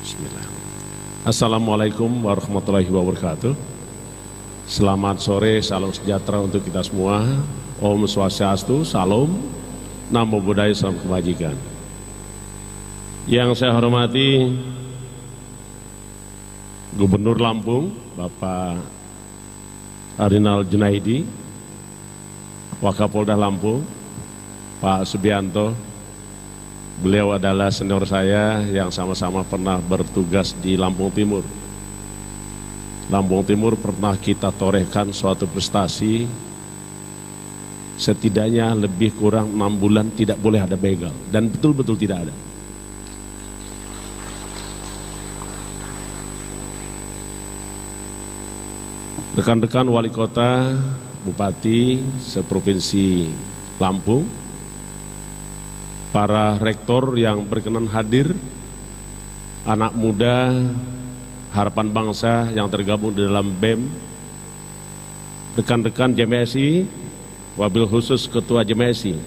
Bismillah. Assalamualaikum warahmatullahi wabarakatuh. Selamat sore, salam sejahtera untuk kita semua. Om Swastiastu, salam, namo buddhaya, salam kebajikan. Yang saya hormati Gubernur Lampung, Bapak Arinal Junaidi, Wakapolda Lampung, Pak Subianto. Beliau adalah senior saya yang sama-sama pernah bertugas di Lampung Timur. Lampung Timur pernah kita torehkan suatu prestasi, setidaknya lebih kurang 6 bulan tidak boleh ada begal, dan betul-betul tidak ada. Rekan-rekan wali kota, bupati seprovinsi Lampung, para rektor yang berkenan hadir, anak muda harapan bangsa yang tergabung di dalam BEM, rekan-rekan JMSI, wabil khusus Ketua JMSI,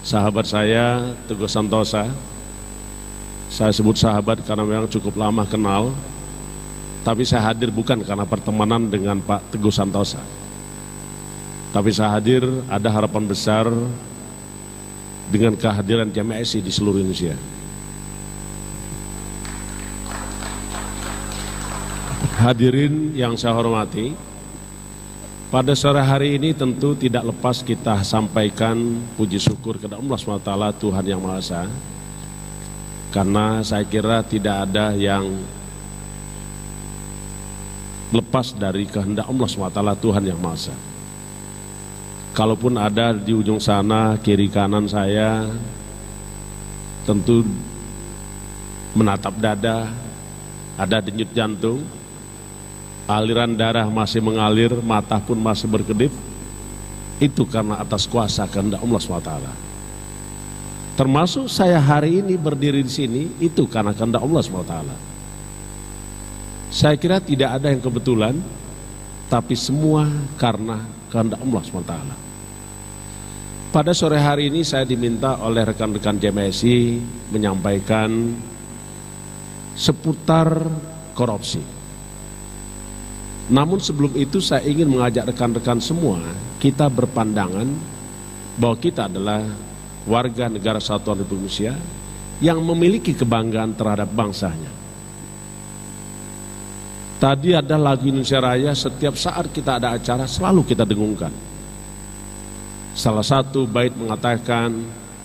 sahabat saya Teguh Santosa. Saya sebut sahabat karena memang cukup lama kenal, tapi saya hadir bukan karena pertemanan dengan Pak Teguh Santosa, tapi saya hadir ada harapan besar dengan kehadiran JMSI di seluruh Indonesia. Hadirin yang saya hormati, pada sore hari ini tentu tidak lepas kita sampaikan puji syukur kepada Allah SWT, Tuhan Yang Maha Esa, karena saya kira tidak ada yang lepas dari kehendak Allah SWT, Tuhan Yang Maha Esa. Kalaupun ada di ujung sana, kiri kanan saya, tentu menatap dada, ada denyut jantung, aliran darah masih mengalir, mata pun masih berkedip, itu karena atas kuasa kehendak Allah SWT. Termasuk saya hari ini berdiri di sini, itu karena kehendak Allah SWT. Saya kira tidak ada yang kebetulan, tapi semua karena kehendak Allah SWT. Pada sore hari ini saya diminta oleh rekan-rekan JMSI menyampaikan seputar korupsi. Namun sebelum itu saya ingin mengajak rekan-rekan semua, kita berpandangan bahwa kita adalah warga negara Kesatuan Republik Indonesia yang memiliki kebanggaan terhadap bangsanya. Tadi ada lagu Indonesia Raya, setiap saat kita ada acara selalu kita dengungkan. Salah satu bait mengatakan,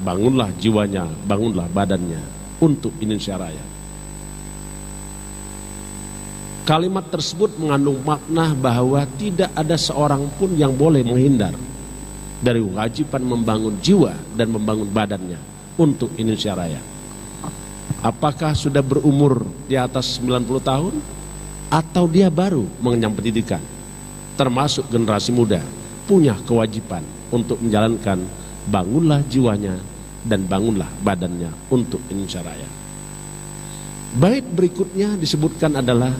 bangunlah jiwanya, bangunlah badannya untuk Indonesia Raya. Kalimat tersebut mengandung makna bahwa tidak ada seorang pun yang boleh menghindar dari kewajiban membangun jiwa dan membangun badannya untuk Indonesia Raya. Apakah sudah berumur di atas 90 tahun atau dia baru mengenyam pendidikan, termasuk generasi muda, punya kewajiban untuk menjalankan bangunlah jiwanya dan bangunlah badannya untuk Indonesia Raya. Bait berikutnya disebutkan adalah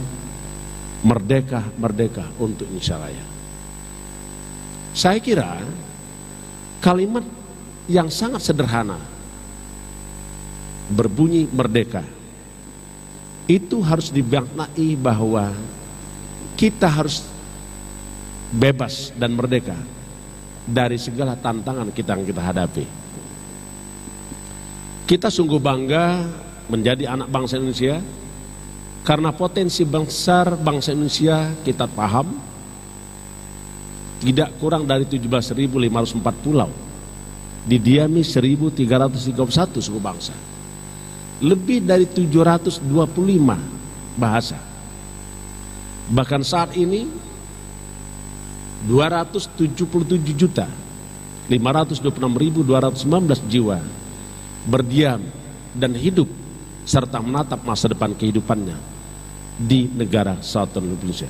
merdeka, merdeka untuk Indonesia Raya. Saya kira kalimat yang sangat sederhana berbunyi merdeka itu harus dimaknai bahwa kita harus bebas dan merdeka dari segala tantangan yang kita hadapi. Kita sungguh bangga menjadi anak bangsa Indonesia karena potensi besar bangsa Indonesia kita paham, tidak kurang dari 17.504 pulau, didiami 1.331 suku bangsa, lebih dari 725 bahasa. Bahkan saat ini 277.526.219 jiwa berdiam dan hidup serta menatap masa depan kehidupannya di negara Kesatuan Republik Indonesia.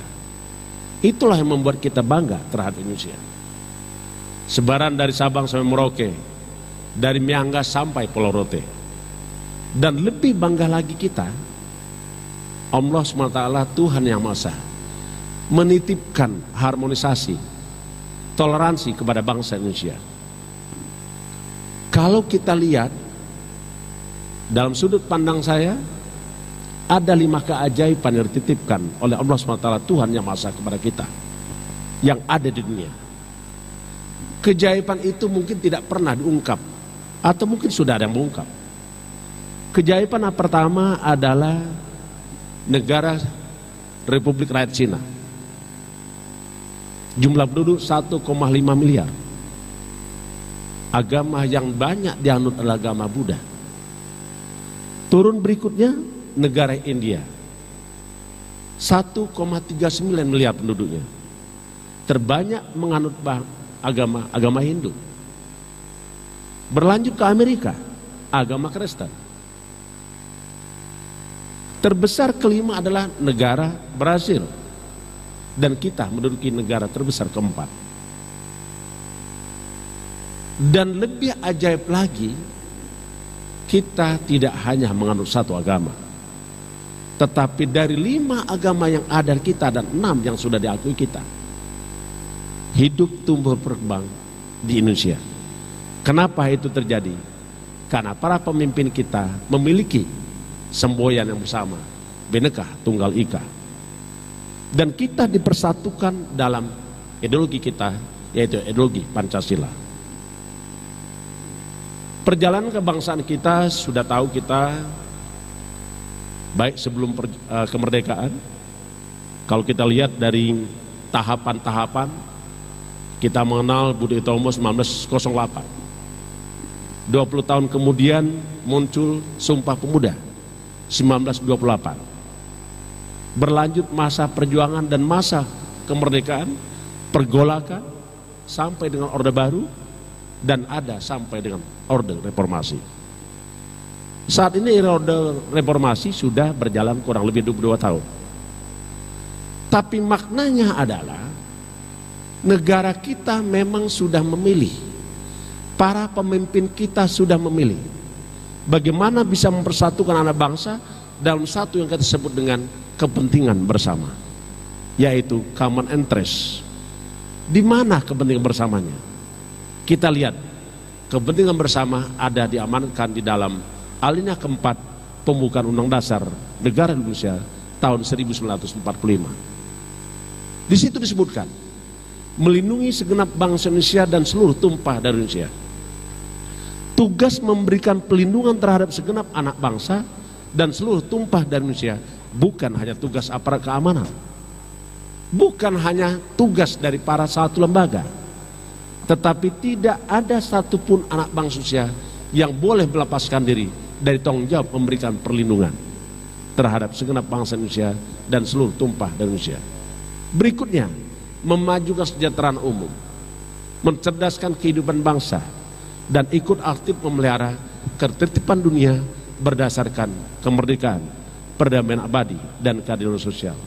Itulah yang membuat kita bangga terhadap Indonesia. Sebaran dari Sabang sampai Merauke, dari Miangas sampai Pulau Rote. Dan lebih bangga lagi kita, Allah SWT, Tuhan Yang Maha Esa, menitipkan harmonisasi, toleransi kepada bangsa Indonesia. Kalau kita lihat dalam sudut pandang saya, Ada 5 keajaiban yang dititipkan oleh Allah SWT, Tuhan Yang Maha Esa kepada kita, yang ada di dunia. Keajaiban itu mungkin tidak pernah diungkap, atau mungkin sudah ada yang mengungkap. Keajaiban yang pertama adalah negara Republik Rakyat Cina. Jumlah penduduk 1,5 miliar. Agama yang banyak dianut adalah agama Buddha. Turun berikutnya negara India, 1,39 miliar penduduknya. Terbanyak menganut agama Hindu. Berlanjut ke Amerika, agama Kristen. Terbesar kelima adalah negara Brasil, dan kita menduduki negara terbesar keempat. Dan lebih ajaib lagi, kita tidak hanya menganut satu agama, tetapi dari 5 agama yang ada kita dan 6 yang sudah diakui kita, hidup tumbuh berkembang di Indonesia. Kenapa itu terjadi? Karena para pemimpin kita memiliki semboyan yang bersama, Bhinneka Tunggal Ika, dan kita dipersatukan dalam ideologi kita, yaitu ideologi Pancasila. Perjalanan kebangsaan kita sudah tahu kita, baik sebelum kemerdekaan. Kalau kita lihat dari tahapan-tahapan, kita mengenal Budi Utomo 1908. 20 tahun kemudian muncul Sumpah Pemuda 1928. Berlanjut masa perjuangan dan masa kemerdekaan, pergolakan sampai dengan Orde Baru, dan ada sampai dengan Orde Reformasi. Saat ini Orde Reformasi sudah berjalan kurang lebih 22 tahun. Tapi maknanya adalah negara kita memang sudah memilih, para pemimpin kita sudah memilih bagaimana bisa mempersatukan anak bangsa dalam satu yang kita sebut dengan kepentingan bersama, yaitu common interest. Di mana kepentingan bersamanya? Kita lihat, kepentingan bersama ada diamankan di dalam alinea keempat pembukaan Undang Dasar Negara Indonesia tahun 1945. Di situ disebutkan melindungi segenap bangsa Indonesia dan seluruh tumpah dari Indonesia. Tugas memberikan pelindungan terhadap segenap anak bangsa dan seluruh tumpah dari Indonesia bukan hanya tugas aparat keamanan, bukan hanya tugas dari para satu lembaga, tetapi tidak ada satupun anak bangsa Indonesia yang boleh melepaskan diri dari tanggung jawab memberikan perlindungan terhadap segenap bangsa Indonesia dan seluruh tumpah dari Indonesia. Berikutnya, memajukan kesejahteraan umum, mencerdaskan kehidupan bangsa, dan ikut aktif memelihara ketertiban dunia berdasarkan kemerdekaan, perdamaian abadi, dan keadilan sosial.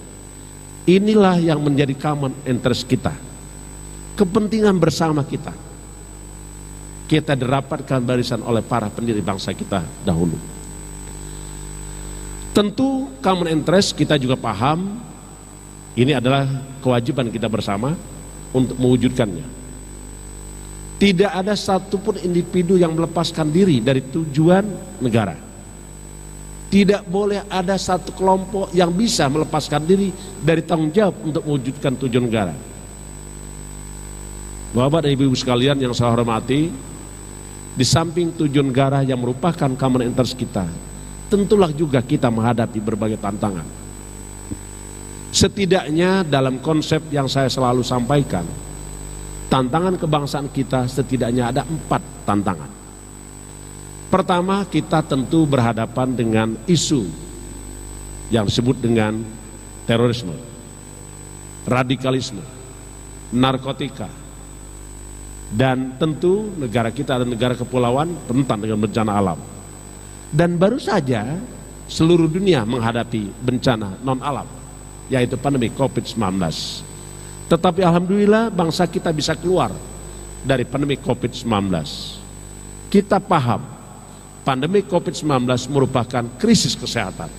Inilah yang menjadi common interest kita, kepentingan bersama kita. Kita dirapatkan barisan oleh para pendiri bangsa kita dahulu. Tentu common interest kita juga paham, ini adalah kewajiban kita bersama untuk mewujudkannya. Tidak ada satupun individu yang melepaskan diri dari tujuan negara. Tidak boleh ada satu kelompok yang bisa melepaskan diri dari tanggung jawab untuk mewujudkan tujuan negara. Bapak dan ibu-ibu sekalian yang saya hormati, di samping tujuan negara yang merupakan common interest kita, tentulah juga kita menghadapi berbagai tantangan. Setidaknya dalam konsep yang saya selalu sampaikan, tantangan kebangsaan kita setidaknya ada 4 tantangan. Pertama, kita tentu berhadapan dengan isu yang disebut dengan terorisme, radikalisme, narkotika, dan tentu negara kita adalah negara kepulauan rentan dengan bencana alam. Dan baru saja seluruh dunia menghadapi bencana non alam, yaitu pandemi COVID-19. Tetapi alhamdulillah bangsa kita bisa keluar dari pandemi COVID-19. Kita paham pandemi COVID-19 merupakan krisis kesehatan,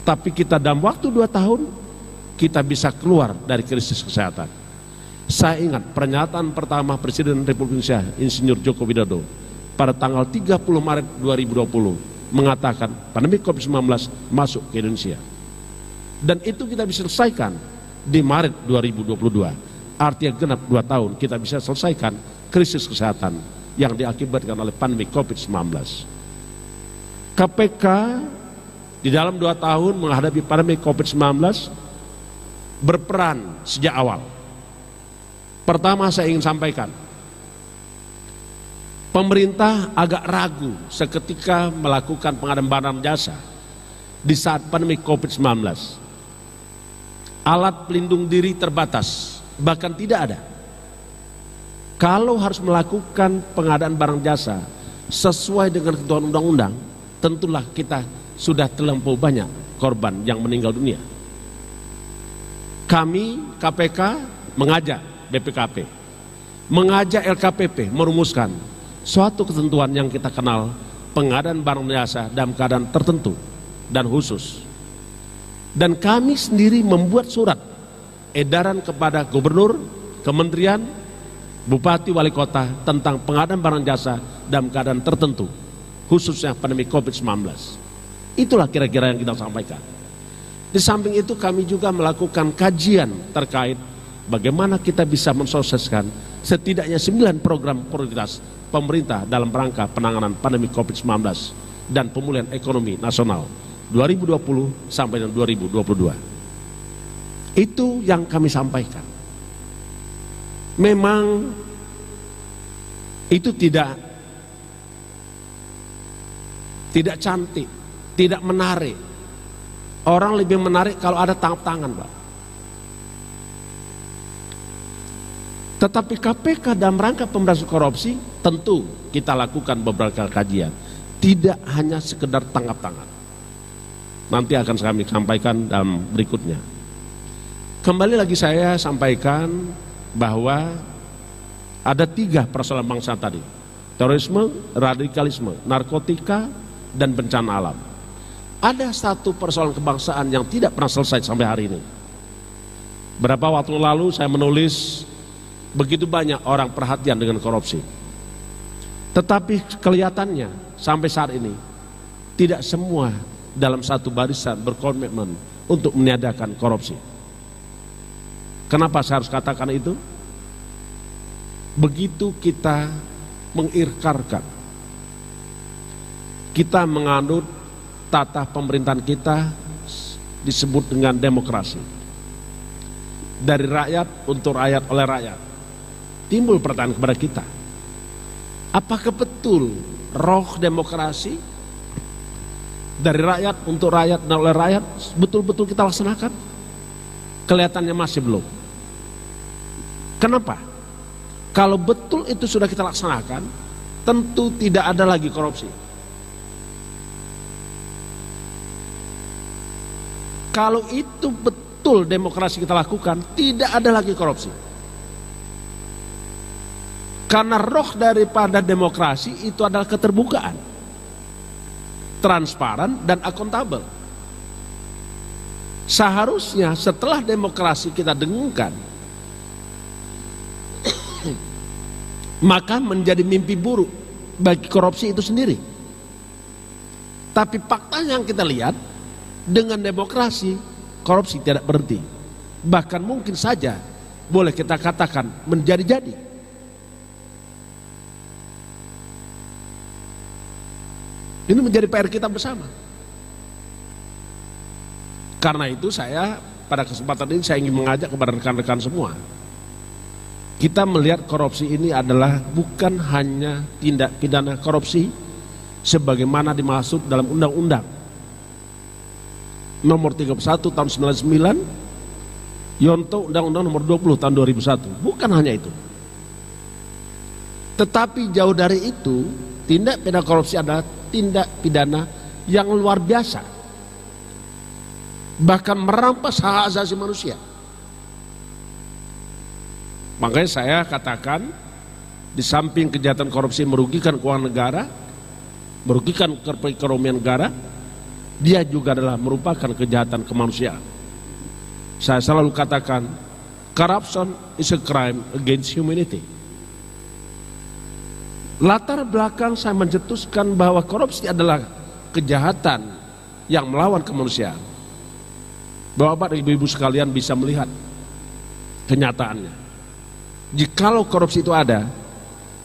tapi kita dalam waktu 2 tahun kita bisa keluar dari krisis kesehatan. Saya ingat pernyataan pertama Presiden Republik Indonesia Insinyur Joko Widodo pada tanggal 30 Maret 2020 mengatakan pandemi COVID-19 masuk ke Indonesia. Dan itu kita bisa selesaikan di Maret 2022. Artinya genap 2 tahun kita bisa selesaikan krisis kesehatan yang diakibatkan oleh pandemi COVID-19. KPK di dalam 2 tahun menghadapi pandemi COVID-19 berperan sejak awal. Pertama saya ingin sampaikan, pemerintah agak ragu seketika melakukan pengadaan barang jasa di saat pandemi COVID-19. Alat pelindung diri terbatas, bahkan tidak ada. Kalau harus melakukan pengadaan barang jasa sesuai dengan ketentuan undang-undang, tentulah kita sudah terlampau banyak korban yang meninggal dunia. Kami KPK mengajak BPKP, mengajak LKPP merumuskan suatu ketentuan yang kita kenal pengadaan barang jasa dalam keadaan tertentu dan khusus. Dan kami sendiri membuat surat edaran kepada gubernur, kementerian, bupati, wali kota tentang pengadaan barang jasa dalam keadaan tertentu, khususnya pandemi COVID-19. Itulah kira-kira yang kita sampaikan. Di samping itu kami juga melakukan kajian terkait bagaimana kita bisa mensosialisasikan setidaknya 9 program prioritas pemerintah dalam rangka penanganan pandemi COVID-19 dan pemulihan ekonomi nasional 2020 sampai dengan 2022. Itu yang kami sampaikan. Memang itu tidak cantik, tidak menarik. Orang lebih menarik kalau ada tangkap tangan, Pak. Tetapi KPK dalam rangka pemberantasan korupsi tentu kita lakukan beberapa kajian. Tidak hanya sekedar tangkap tangan. Nanti akan kami sampaikan dalam berikutnya. Kembali lagi saya sampaikan bahwa ada 3 persoalan bangsa tadi. Terorisme, radikalisme, narkotika, dan bencana alam. Ada satu persoalan kebangsaan yang tidak pernah selesai sampai hari ini. Berapa waktu lalu saya menulis begitu banyak orang perhatian dengan korupsi. Tetapi kelihatannya sampai saat ini tidak semua dalam satu barisan berkomitmen untuk meniadakan korupsi. Kenapa saya harus katakan itu? Begitu kita mengirkarkan, kita menganut tata pemerintahan kita disebut dengan demokrasi. Dari rakyat, untuk rakyat, oleh rakyat. Timbul pertanyaan kepada kita, apakah betul roh demokrasi dari rakyat, untuk rakyat, dan oleh rakyat betul-betul kita laksanakan? Kelihatannya masih belum. Kenapa? Kalau betul itu sudah kita laksanakan, tentu tidak ada lagi korupsi. Kalau itu betul demokrasi kita lakukan, tidak ada lagi korupsi. Karena roh daripada demokrasi itu adalah keterbukaan, transparan, dan akuntabel. Seharusnya setelah demokrasi kita dengungkan, maka menjadi mimpi buruk bagi korupsi itu sendiri. Tapi fakta yang kita lihat, dengan demokrasi, korupsi tidak berhenti. Bahkan mungkin saja boleh kita katakan menjadi-jadi. Ini menjadi PR kita bersama. Karena itu saya pada kesempatan ini saya ingin mengajak kepada rekan-rekan semua. Kita melihat korupsi ini adalah bukan hanya tindak pidana korupsi sebagaimana dimaksud dalam undang-undang nomor 31 tahun 99, Yonto Undang-Undang nomor 20 tahun 2001. Bukan hanya itu. Tetapi jauh dari itu, tindak pidana korupsi adalah tindak pidana yang luar biasa. Bahkan merampas hak asasi manusia. Makanya saya katakan, di samping kejahatan korupsi merugikan keuangan negara, merugikan perekonomian negara, dia juga adalah merupakan kejahatan kemanusiaan. Saya selalu katakan, corruption is a crime against humanity. Latar belakang saya mencetuskan bahwa korupsi adalah kejahatan yang melawan kemanusiaan, Bapak dan Ibu-ibu sekalian bisa melihat kenyataannya. Jikalau korupsi itu ada,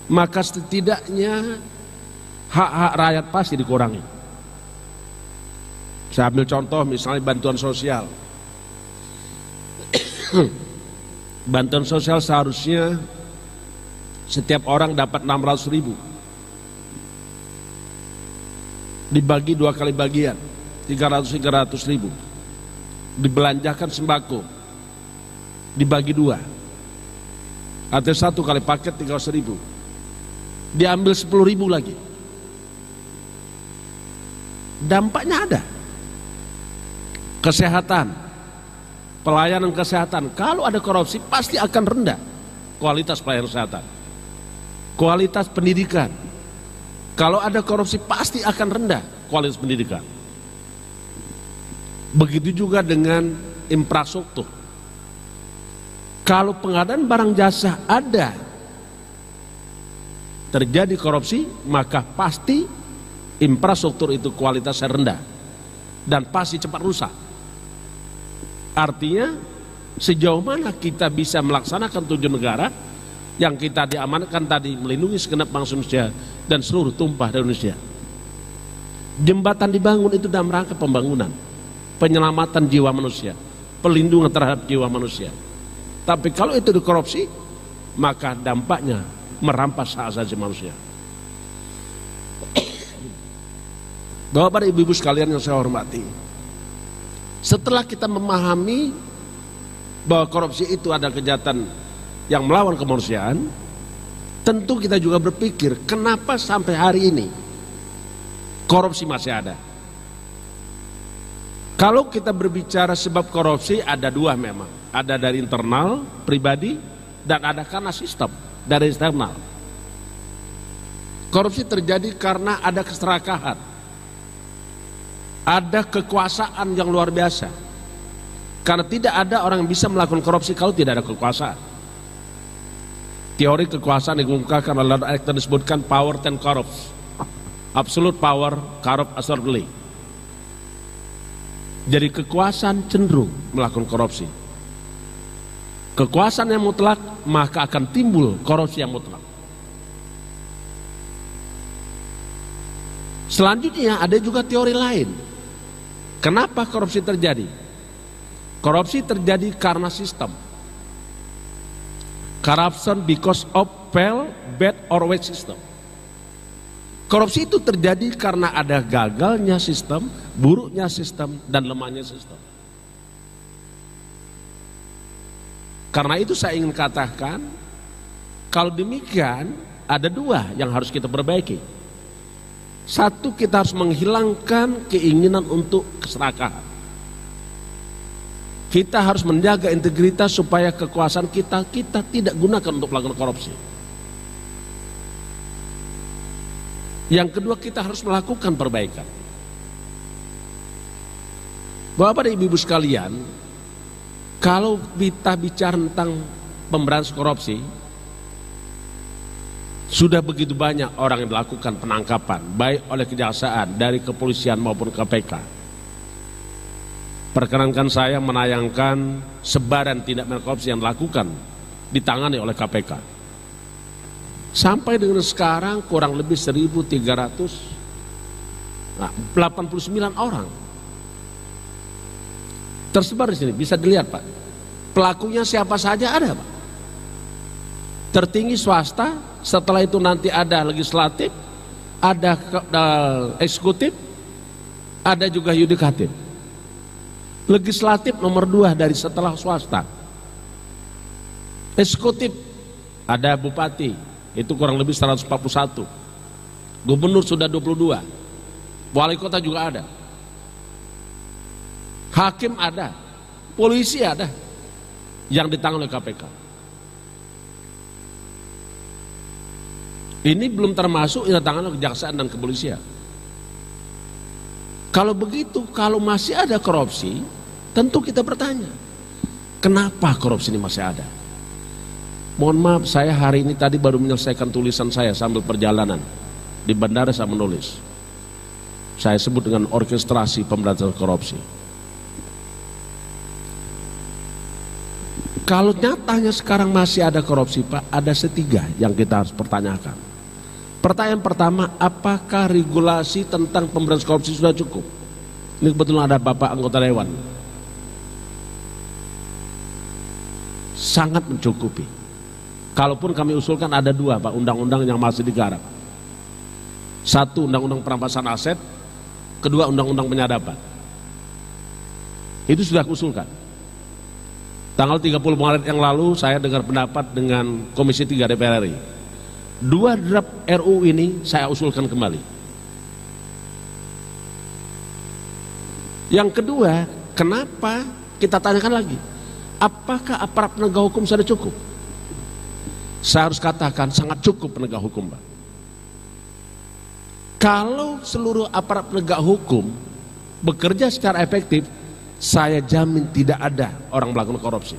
maka setidaknya hak-hak rakyat pasti dikurangi. Saya ambil contoh misalnya bantuan sosial. Bantuan sosial seharusnya setiap orang dapat 600.000, dibagi 2 kali bagian, 300.000, dibelanjakan sembako, dibagi 2, artinya 1 kali paket 300.000, diambil 10.000 lagi. Dampaknya ada. Kesehatan, pelayanan kesehatan, kalau ada korupsi pasti akan rendah kualitas pelayanan kesehatan. Kualitas pendidikan, kalau ada korupsi pasti akan rendah kualitas pendidikan. Begitu juga dengan infrastruktur. Kalau pengadaan barang jasa ada terjadi korupsi, maka pasti infrastruktur itu kualitasnya rendah dan pasti cepat rusak. Artinya sejauh mana kita bisa melaksanakan tujuan negara yang kita diamanatkan tadi, melindungi segenap bangsa Indonesia dan seluruh tumpah dari Indonesia. Jembatan dibangun itu dalam rangka pembangunan, penyelamatan jiwa manusia, pelindungan terhadap jiwa manusia. Tapi kalau itu dikorupsi, maka dampaknya merampas hak asasi manusia. Bapak dan Ibu-ibu sekalian yang saya hormati, setelah kita memahami bahwa korupsi itu adalah kejahatan yang melawan kemanusiaan, tentu kita juga berpikir kenapa sampai hari ini korupsi masih ada. Kalau kita berbicara sebab korupsi, ada 2 memang. Ada dari internal, pribadi, dan ada karena sistem, dari eksternal. Korupsi terjadi karena ada keserakahan, ada kekuasaan yang luar biasa. Karena tidak ada orang yang bisa melakukan korupsi kalau tidak ada kekuasaan. Teori kekuasaan yang dikemukakan oleh Acton disebutkan power and corrupts. Absolute power, corrupt absurdly. Jadi kekuasaan cenderung melakukan korupsi. Kekuasaan yang mutlak, maka akan timbul korupsi yang mutlak. Selanjutnya ada juga teori lain. Kenapa korupsi terjadi? Korupsi terjadi karena sistem. Corruption because of fail, bad or weak system. Korupsi itu terjadi karena ada gagalnya sistem, buruknya sistem, dan lemahnya sistem. Karena itu saya ingin katakan, kalau demikian ada 2 yang harus kita perbaiki. Satu, kita harus menghilangkan keinginan untuk keserakahan. Kita harus menjaga integritas supaya kekuasaan kita tidak gunakan untuk melakukan korupsi. Yang kedua, kita harus melakukan perbaikan. Bapak dan Ibu sekalian, kalau kita bicara tentang pemberantasan korupsi, sudah begitu banyak orang yang melakukan penangkapan, baik oleh kejaksaan, dari kepolisian maupun KPK. Perkenankan saya menayangkan sebaran tindak pidana korupsi yang dilakukan, ditangani oleh KPK. Sampai dengan sekarang kurang lebih 1.389 orang tersebar di sini. Bisa dilihat Pak, pelakunya siapa saja ada Pak. Tertinggi swasta, setelah itu nanti ada legislatif, ada eksekutif, ada juga yudikatif. Legislatif nomor 2 dari setelah swasta. Eksekutif ada bupati, itu kurang lebih 141. Gubernur sudah 22. Wali kota juga ada. Hakim ada. Polisi ada. Yang ditangani oleh KPK. Ini belum termasuk yang ditangani oleh kejaksaan dan kepolisian. Kalau begitu, kalau masih ada korupsi, tentu kita bertanya, kenapa korupsi ini masih ada? Mohon maaf, saya hari ini tadi baru menyelesaikan tulisan saya sambil perjalanan di bandara saya menulis. Saya sebut dengan orkestrasi pemberantasan korupsi. Kalau nyatanya sekarang masih ada korupsi, Pak, ada setiga yang kita harus pertanyakan. Pertanyaan pertama, apakah regulasi tentang pemberantasan korupsi sudah cukup? Ini kebetulan ada Bapak anggota Dewan. Sangat mencukupi. Kalaupun kami usulkan ada dua, Pak, undang-undang yang masih digarap. Satu, undang-undang perampasan aset. Kedua, undang-undang penyadapan. Itu sudah aku usulkan. Tanggal 30 Maret yang lalu saya dengar pendapat dengan Komisi 3 DPR RI. Dua draft RUU ini saya usulkan kembali. Yang kedua, kenapa kita tanyakan lagi? Apakah aparat penegak hukum sudah cukup? Saya harus katakan sangat cukup penegak hukum, Pak. Kalau seluruh aparat penegak hukum bekerja secara efektif, saya jamin tidak ada orang melakukan korupsi.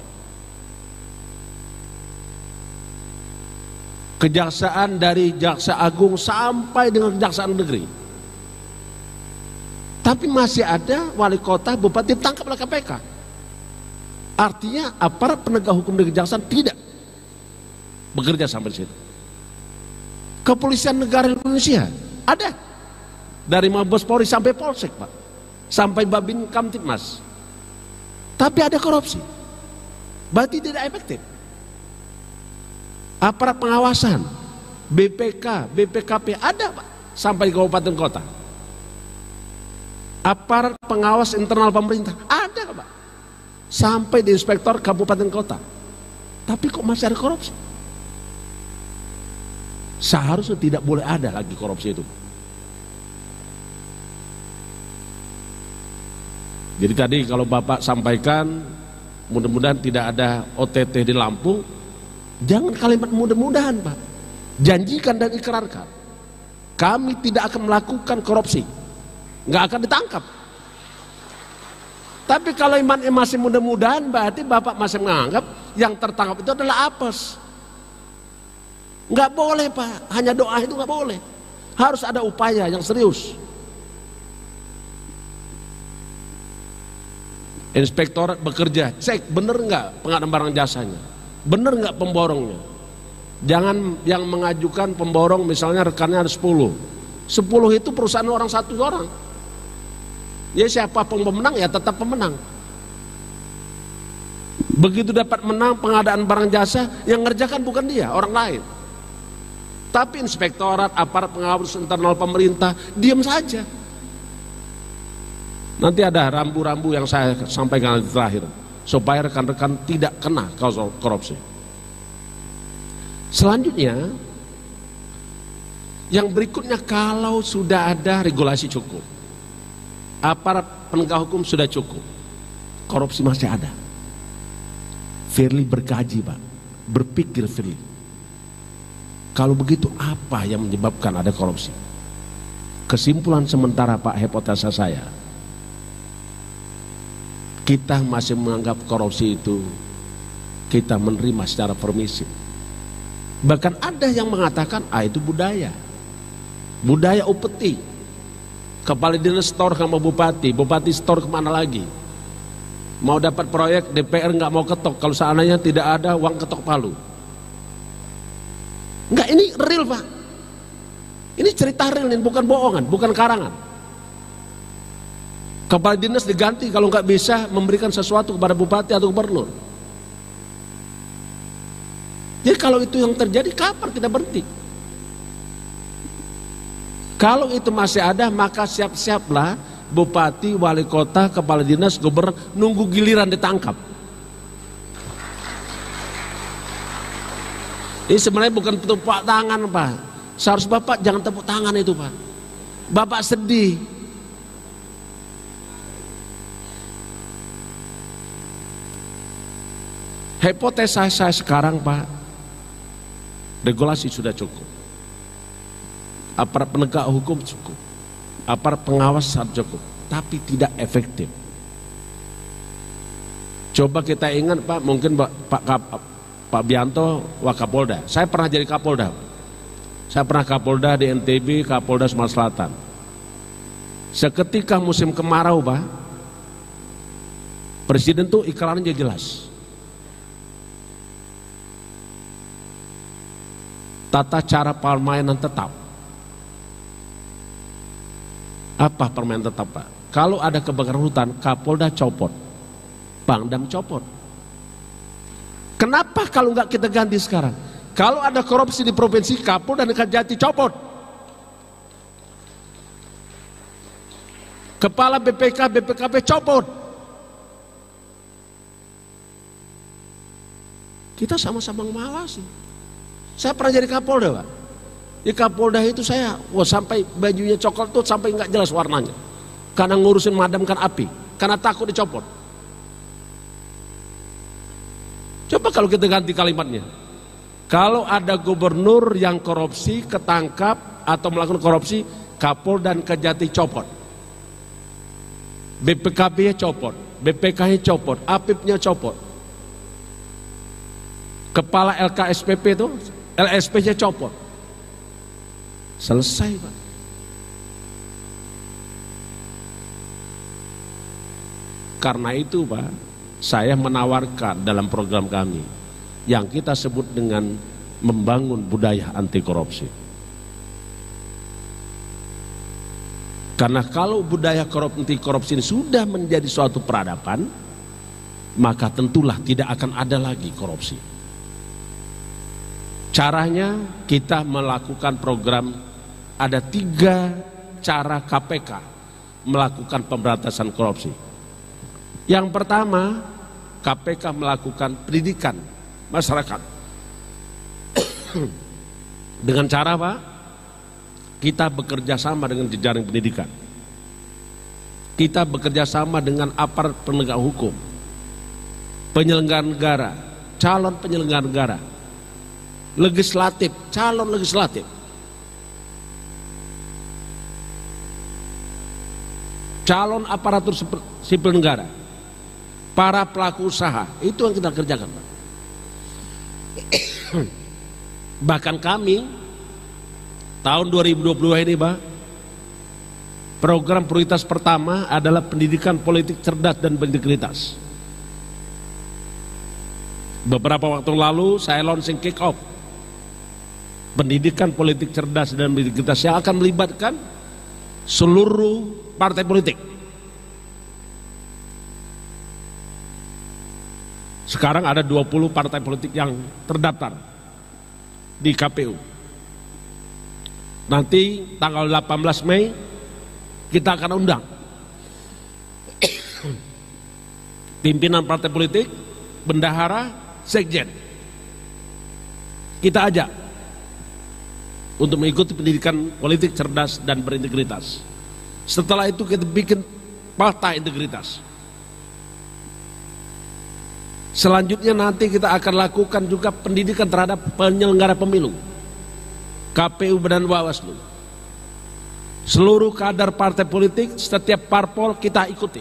Kejaksaan dari Jaksa Agung sampai dengan Kejaksaan Negeri. Tapi masih ada wali kota, bupati ditangkap oleh KPK. Artinya aparat penegak hukum dari kejaksaan tidak bekerja sampai di situ. Kepolisian negara Indonesia ada. Dari Mabes Polri sampai Polsek, Pak. Sampai Babin Kamtibmas. Tapi ada korupsi. Berarti tidak efektif. Aparat pengawasan, BPK, BPKP ada, Pak, sampai di kabupaten kota. Aparat pengawas internal pemerintah ada, Pak, sampai di inspektor kabupaten kota. Tapi kok masih ada korupsi? Seharusnya tidak boleh ada lagi korupsi itu. Jadi tadi kalau Bapak sampaikan mudah-mudahan tidak ada OTT di Lampung, jangan kalimat mudah-mudahan, Pak. Janjikan dan ikrarkan. Kami tidak akan melakukan korupsi, nggak akan ditangkap. Tapi kalau imannya masih mudah-mudahan, berarti Bapak masih menganggap yang tertangkap itu adalah apes. Nggak boleh, Pak. Hanya doa itu nggak boleh. Harus ada upaya yang serius. Inspektorat bekerja, cek bener nggak pengadaan barang jasanya, bener nggak pemborongnya. Jangan yang mengajukan pemborong misalnya rekannya ada 10 itu perusahaan orang satu orang. Ya siapa pemenang ya tetap pemenang. Begitu dapat menang pengadaan barang jasa, yang ngerjakan bukan dia, orang lain. Tapi inspektorat, aparat pengawas internal pemerintah diam saja. Nanti ada rambu-rambu yang saya sampaikan di terakhir supaya rekan-rekan tidak kena korupsi. Selanjutnya, yang berikutnya, kalau sudah ada regulasi cukup, aparat penegak hukum sudah cukup, korupsi masih ada. Firly berkaji, Pak, berpikir Firly, kalau begitu apa yang menyebabkan ada korupsi? Kesimpulan sementara, Pak, hipotesa saya, kita masih menganggap korupsi itu kita menerima secara permisif. Bahkan ada yang mengatakan, itu budaya upeti. Kepala dinas store sama bupati store kemana lagi? Mau dapat proyek DPR nggak mau ketok, kalau seandainya tidak ada uang ketok palu. Enggak, ini real, Pak. Ini cerita real, ini bukan bohongan, bukan karangan. Kepala dinas diganti kalau nggak bisa memberikan sesuatu kepada bupati atau gubernur. Jadi kalau itu yang terjadi, kapan kita berhenti? Kalau itu masih ada, maka siap-siaplah bupati, wali kota, kepala dinas, gubernur nunggu giliran ditangkap. Ini sebenarnya bukan tepuk tangan, Pak. Seharusnya Bapak jangan tepuk tangan itu, Pak. Bapak sedih. Hipotesa saya sekarang, Pak, regulasi sudah cukup, aparat penegak hukum cukup, aparat pengawas cukup, tapi tidak efektif. Coba kita ingat, Pak, mungkin Pak Bianto Wakapolda. Saya pernah jadi Kapolda. Saya pernah Kapolda di NTB, Kapolda Sumatera Selatan. Seketika musim kemarau, Pak, presiden tuh iklannya jelas. Tata cara permainan tetap. Apa permainan tetap, Pak? Kalau ada kebakaran hutan, Kapolda copot, Pangdam copot. Kenapa kalau nggak kita ganti sekarang? Kalau ada korupsi di provinsi, Kapolda dan Kejati copot. Kepala BPK, BPKP copot. Kita sama-sama mengawasi. Saya pernah jadi Kapolda, Pak. Di Kapolda itu saya, sampai bajunya coklat tuh sampai nggak jelas warnanya. Karena ngurusin madamkan api, karena takut dicopot. Coba kalau kita ganti kalimatnya. Kalau ada gubernur yang korupsi, ketangkap atau melakukan korupsi, Kapolda dan Kejati copot. BPKB-nya copot, BPK-nya copot, APIP-nya copot. Kepala LKSPP itu, LSP-nya copot. Selesai, Pak. Karena itu, Pak, saya menawarkan dalam program kami yang kita sebut dengan membangun budaya anti korupsi. Karena kalau budaya anti korupsi ini sudah menjadi suatu peradaban, maka tentulah tidak akan ada lagi korupsi. Caranya kita melakukan program, ada 3 cara KPK melakukan pemberantasan korupsi. Yang pertama, KPK melakukan pendidikan masyarakat. Dengan cara apa? Kita bekerja sama dengan jejaring pendidikan. Kita bekerja sama dengan aparat penegak hukum, penyelenggara negara, calon penyelenggara negara, legislatif, calon legislatif. Calon aparatur sipil negara, para pelaku usaha, itu yang kita kerjakan, Pak. Bahkan kami tahun 2022 ini, Pak, program prioritas pertama adalah pendidikan politik cerdas dan berintegritas. Beberapa waktu lalu saya launching kick off pendidikan politik cerdas dan berintegritas yang akan melibatkan seluruh partai politik. Sekarang ada 20 partai politik yang terdaftar di KPU. Nanti tanggal 18 Mei kita akan undang pimpinan partai politik, bendahara, sekjen. Kita ajak untuk mengikuti pendidikan politik cerdas dan berintegritas. Setelah itu kita bikin partai integritas. Selanjutnya nanti kita akan lakukan juga pendidikan terhadap penyelenggara pemilu, KPU dan Bawaslu. Seluruh kader partai politik, setiap parpol kita ikuti.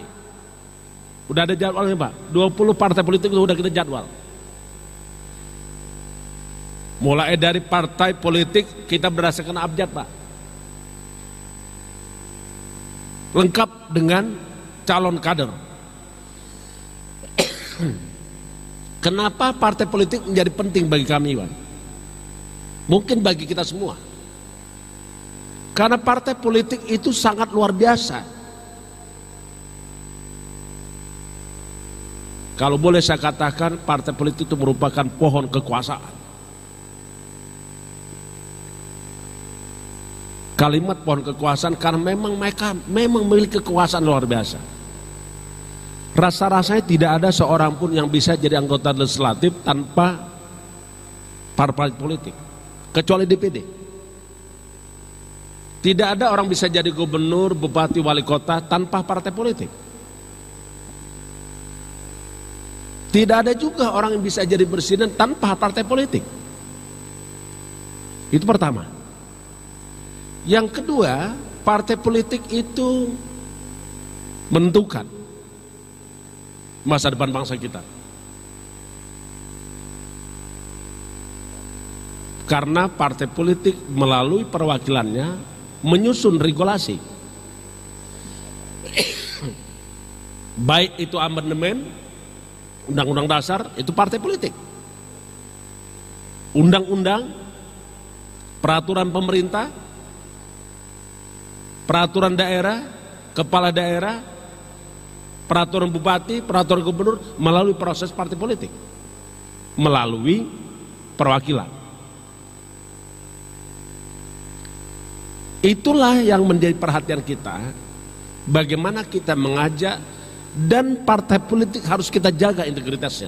Udah ada jadwalnya, Pak. 20 partai politik sudah kita jadwal. Mulai dari partai politik kita berdasarkan abjad, Pak. Lengkap dengan calon kader. Kenapa partai politik menjadi penting bagi kami, Pak? Mungkin bagi kita semua. Karena partai politik itu sangat luar biasa. Kalau boleh saya katakan, partai politik itu merupakan pohon kekuasaan. Kalimat pohon kekuasaan karena memang mereka memiliki kekuasaan luar biasa. Rasa-rasanya tidak ada seorang pun yang bisa jadi anggota legislatif tanpa partai politik, kecuali DPD. Tidak ada orang bisa jadi gubernur, bupati, wali kota tanpa partai politik. Tidak ada juga orang yang bisa jadi presiden tanpa partai politik. Itu pertama. Yang kedua, partai politik itu menentukan masa depan bangsa kita. Karena partai politik melalui perwakilannya menyusun regulasi. Baik itu amandemen Undang-Undang Dasar, itu partai politik. Undang-undang, peraturan pemerintah, peraturan daerah, kepala daerah, peraturan bupati, peraturan gubernur melalui proses partai politik, melalui perwakilan. Itulah yang menjadi perhatian kita, bagaimana kita mengajak, dan partai politik harus kita jaga integritasnya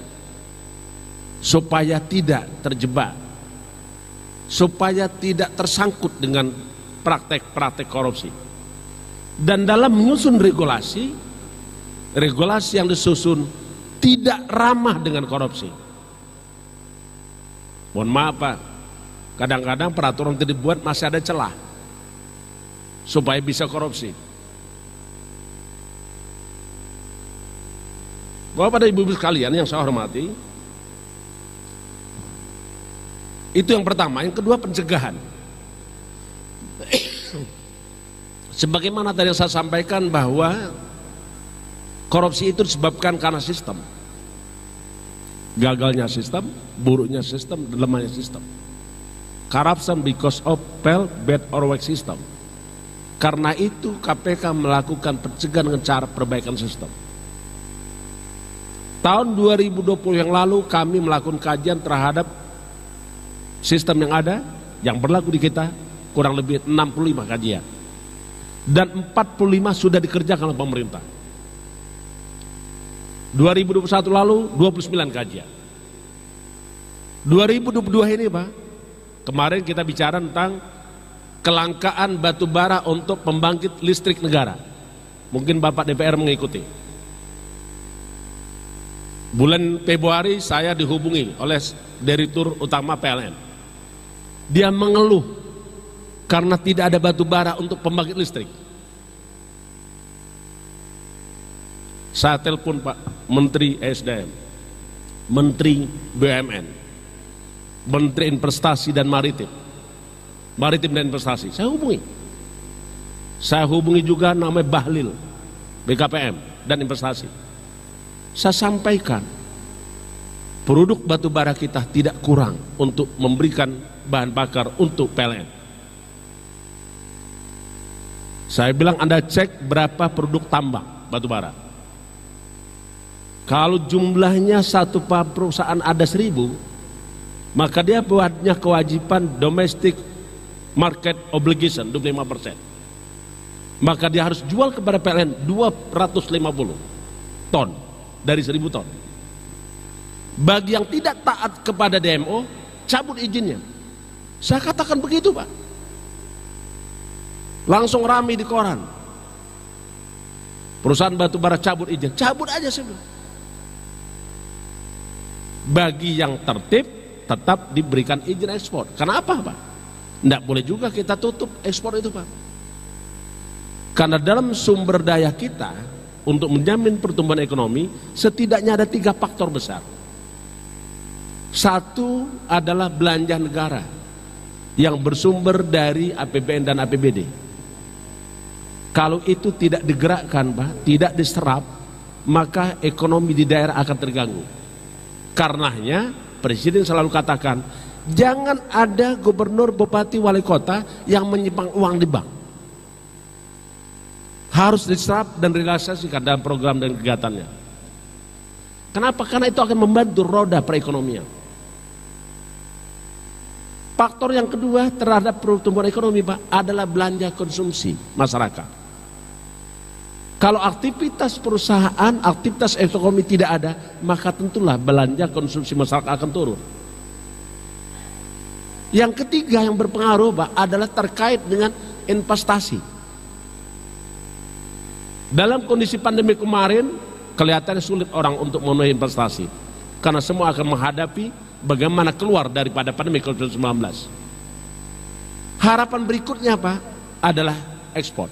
supaya tidak terjebak, supaya tidak tersangkut dengan praktek-praktek korupsi. Dan dalam menyusun regulasi yang disusun tidak ramah dengan korupsi. Mohon maaf Pak, kadang-kadang peraturan yang dibuat masih ada celah supaya bisa korupsi. Bapak dan ibu-ibu sekalian yang saya hormati, itu yang pertama. Yang kedua, pencegahan. Sebagaimana tadi yang saya sampaikan bahwa korupsi itu disebabkan karena sistem. Gagalnya sistem, buruknya sistem, lemahnya sistem. Corruption because of failed, bad or weak system. Karena itu KPK melakukan pencegahan dengan cara perbaikan sistem. Tahun 2020 yang lalu kami melakukan kajian terhadap sistem yang ada, yang berlaku di kita, kurang lebih 65 kajian. Dan 45 sudah dikerjakan oleh pemerintah. 2021 lalu 29 kajian. 2022 ini Pak, kemarin kita bicara tentang kelangkaan batu bara untuk pembangkit listrik negara. Mungkin Bapak DPR mengikuti. Bulan Februari saya dihubungi oleh Direktur Utama PLN. Dia mengeluh karena tidak ada batu bara untuk pembangkit listrik. Saya telepon Pak Menteri SDM, Menteri BUMN, Menteri Investasi dan Maritim dan Investasi. Saya hubungi juga namanya Bahlil, BKPM dan Investasi. Saya sampaikan produk batu bara kita tidak kurang untuk memberikan bahan bakar untuk PLN. Saya bilang Anda cek berapa produk tambang batu bara. Kalau jumlahnya satu perusahaan ada 1000, maka dia buatnya kewajiban domestic market obligation 25%. Maka dia harus jual kepada PLN 250 ton dari 1000 ton. Bagi yang tidak taat kepada DMO, cabut izinnya. Saya katakan begitu Pak. Langsung ramai di koran. Perusahaan batu bara cabut izin, cabut aja sih. Bagi yang tertib tetap diberikan izin ekspor. Kenapa Pak? Tidak boleh juga kita tutup ekspor itu Pak. Karena dalam sumber daya kita untuk menjamin pertumbuhan ekonomi setidaknya ada 3 faktor besar. Satu adalah belanja negara yang bersumber dari APBN dan APBD. Kalau itu tidak digerakkan Pak, tidak diserap, maka ekonomi di daerah akan terganggu. Karenanya Presiden selalu katakan, jangan ada gubernur, bupati, wali kota yang menyimpan uang di bank. Harus diserap dan realisasikan dalam program dan kegiatannya. Kenapa? Karena itu akan membantu roda perekonomian. Faktor yang kedua terhadap pertumbuhan ekonomi Pak adalah belanja konsumsi masyarakat. Kalau aktivitas perusahaan, aktivitas ekonomi tidak ada, maka tentulah belanja konsumsi masyarakat akan turun. Yang ketiga yang berpengaruh Pak adalah terkait dengan investasi. Dalam kondisi pandemi kemarin kelihatannya sulit orang untuk memenuhi investasi karena semua akan menghadapi bagaimana keluar daripada pandemi COVID-19. Harapan berikutnya Pak adalah ekspor.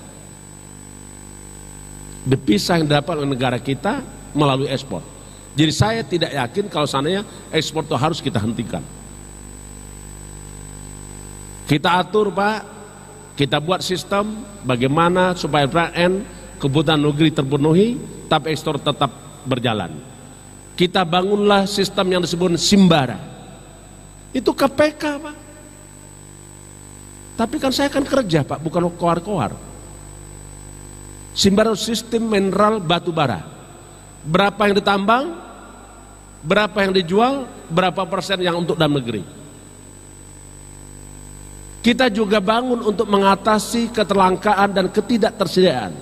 Devisa yang didapat oleh negara kita melalui ekspor. Jadi saya tidak yakin kalau seandainya ekspor itu harus kita hentikan. Kita atur Pak, kita buat sistem bagaimana supaya PLN kebutuhan negeri terpenuhi, tapi ekspor tetap berjalan. Kita bangunlah sistem yang disebut Simbara. Itu KPK, Pak. Tapi kan saya kan kerja, Pak, bukan koar-koar. Simbara sistem mineral batu bara. Berapa yang ditambang, berapa yang dijual, berapa persen yang untuk dalam negeri. Kita juga bangun untuk mengatasi keterlangkaan dan ketidaktersediaan.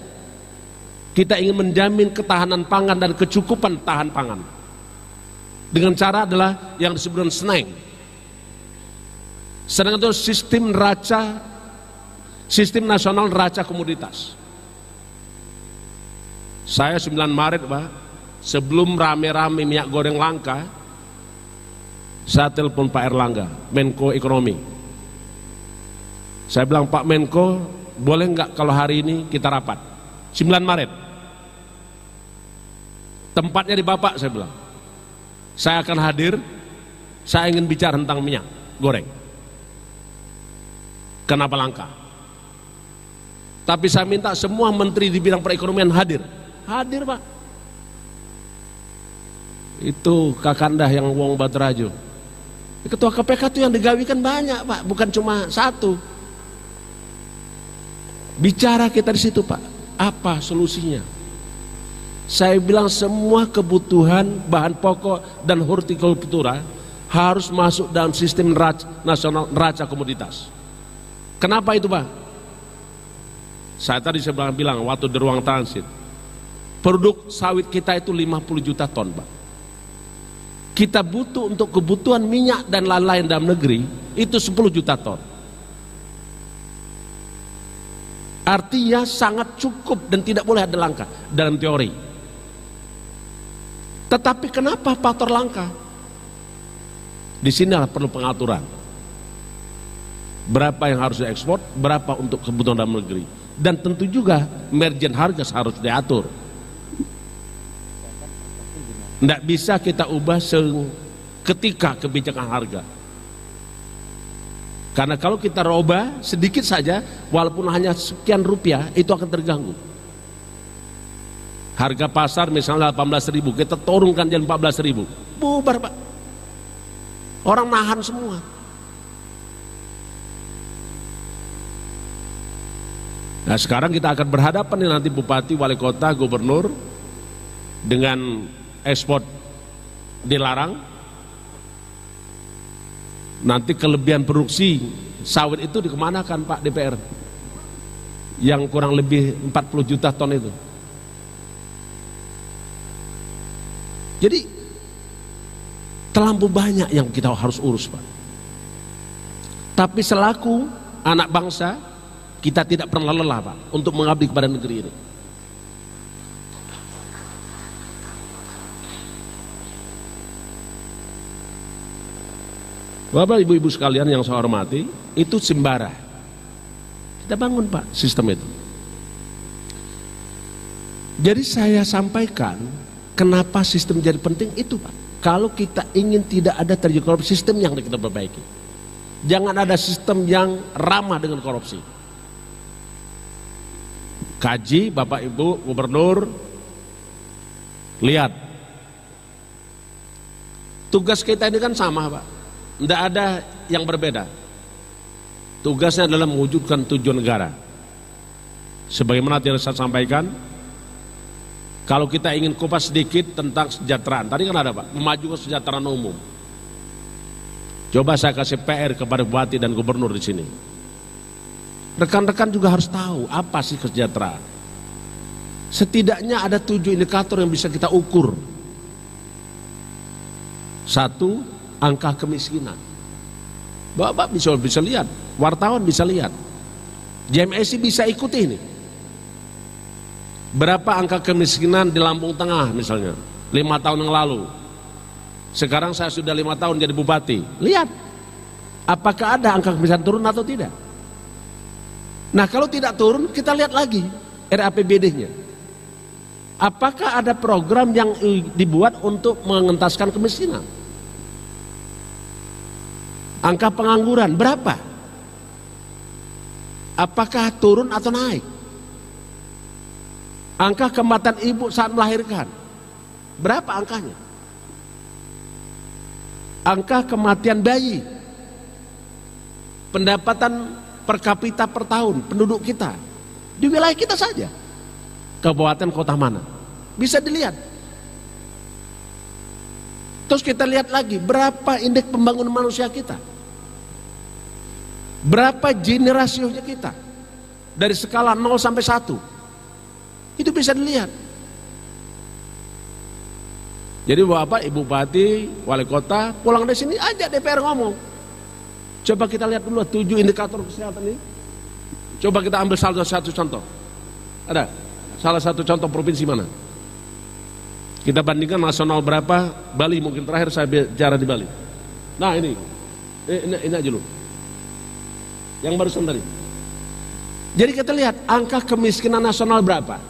Kita ingin menjamin ketahanan pangan dan kecukupan tahan pangan. Dengan cara adalah yang disebut SNANG. SNANG itu sistem nasional neraca komoditas. Saya 9 Maret, Pak, sebelum rame-rame minyak goreng langka, saya telepon Pak Erlangga, Menko Ekonomi. Saya bilang, Pak Menko, boleh nggak kalau hari ini kita rapat? 9 Maret. Tempatnya di Bapak, saya bilang. Saya akan hadir, saya ingin bicara tentang minyak goreng. Kenapa langka? Tapi saya minta semua menteri di bidang perekonomian hadir. Hadir, Pak. Itu Kakanda yang Wong Badrajo. Ketua KPK itu yang digawikan banyak, Pak, bukan cuma satu. Bicara kita di situ, Pak. Apa solusinya? Saya bilang semua kebutuhan bahan pokok dan hortikultura harus masuk dalam sistem nasional neraca komoditas. Kenapa itu, Pak? Saya tadi bilang waktu di ruang transit, produk sawit kita itu 50 juta ton, Pak. Kita butuh untuk kebutuhan minyak dan lain-lain dalam negeri itu 10 juta ton. Artinya sangat cukup dan tidak boleh ada langka dalam teori. Tetapi kenapa faktor langka? Di sinilah perlu pengaturan. Berapa yang harus diekspor, berapa untuk kebutuhan dalam negeri. Dan tentu juga margin harga harus diatur. Tidak bisa kita ubah seketika kebijakan harga. Karena kalau kita robah sedikit saja, walaupun hanya sekian rupiah, itu akan terganggu. Harga pasar misalnya 18.000, kita turunkan jadi 14.000, bubar, Pak. Orang nahan semua. Nah, sekarang kita akan berhadapan nih nanti bupati, wali kota, gubernur dengan ekspor dilarang. Nanti kelebihan produksi sawit itu dikemanakan, Pak DPR? Yang kurang lebih 40 juta ton itu. Jadi terlalu banyak yang kita harus urus, Pak. Tapi selaku anak bangsa, kita tidak pernah lelah, Pak, untuk mengabdi kepada negeri ini. Bapak ibu-ibu sekalian yang saya hormati, itu Simbara. Kita bangun, Pak, sistem itu. Jadi saya sampaikan kenapa sistem jadi penting itu, Pak. Kalau kita ingin tidak ada terjadi korupsi, sistem yang kita perbaiki. Jangan ada sistem yang ramah dengan korupsi. Kaji, Bapak Ibu Gubernur, lihat. Tugas kita ini kan sama, Pak. Tidak ada yang berbeda. Tugasnya adalah mewujudkan tujuan negara. Sebagaimana tadi saya sampaikan, kalau kita ingin kupas sedikit tentang kesejahteraan, tadi kan ada, Pak, memajukan kesejahteraan umum. Coba saya kasih PR kepada bupati dan gubernur di sini. Rekan-rekan juga harus tahu apa sih kesejahteraan. Setidaknya ada 7 indikator yang bisa kita ukur. 1, angka kemiskinan. Bapak bisa lihat, wartawan bisa lihat, JMSI bisa ikuti ini. Berapa angka kemiskinan di Lampung Tengah misalnya 5 tahun yang lalu. Sekarang saya sudah 5 tahun jadi bupati. Lihat, apakah ada angka kemiskinan turun atau tidak. Nah, kalau tidak turun, kita lihat lagi RAPBD-nya. Apakah ada program yang dibuat untuk mengentaskan kemiskinan? Angka pengangguran berapa? Apakah turun atau naik? Angka kematian ibu saat melahirkan, berapa angkanya? Angka kematian bayi, pendapatan per kapita per tahun penduduk kita di wilayah kita saja, kabupaten kota mana, bisa dilihat. Terus kita lihat lagi berapa indeks pembangunan manusia kita, berapa Gini rasionya kita dari skala 0 sampai 1, itu bisa dilihat. Jadi Bapak, Ibu Bupati, Wali Kota pulang dari sini ajak DPR ngomong. Coba kita lihat dulu 7 indikator kesehatan ini. Coba kita ambil salah satu contoh. Ada salah satu contoh provinsi mana? Kita bandingkan nasional berapa, Bali mungkin terakhir saya bicara di Bali. Nah ini aja dulu. Yang barusan tadi. Jadi kita lihat angka kemiskinan nasional berapa,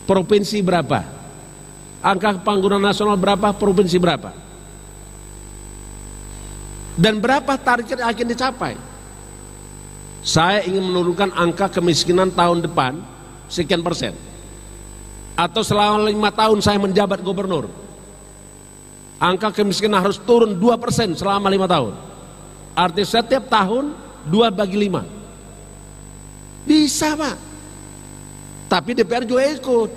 provinsi berapa, angka pengangguran nasional berapa, provinsi berapa, dan berapa target yang akan dicapai. Saya ingin menurunkan angka kemiskinan tahun depan sekian persen, atau selama 5 tahun saya menjabat gubernur, angka kemiskinan harus turun 2% selama 5 tahun. Artinya setiap tahun 2/5. Bisa Pak, tapi DPR juga ikut.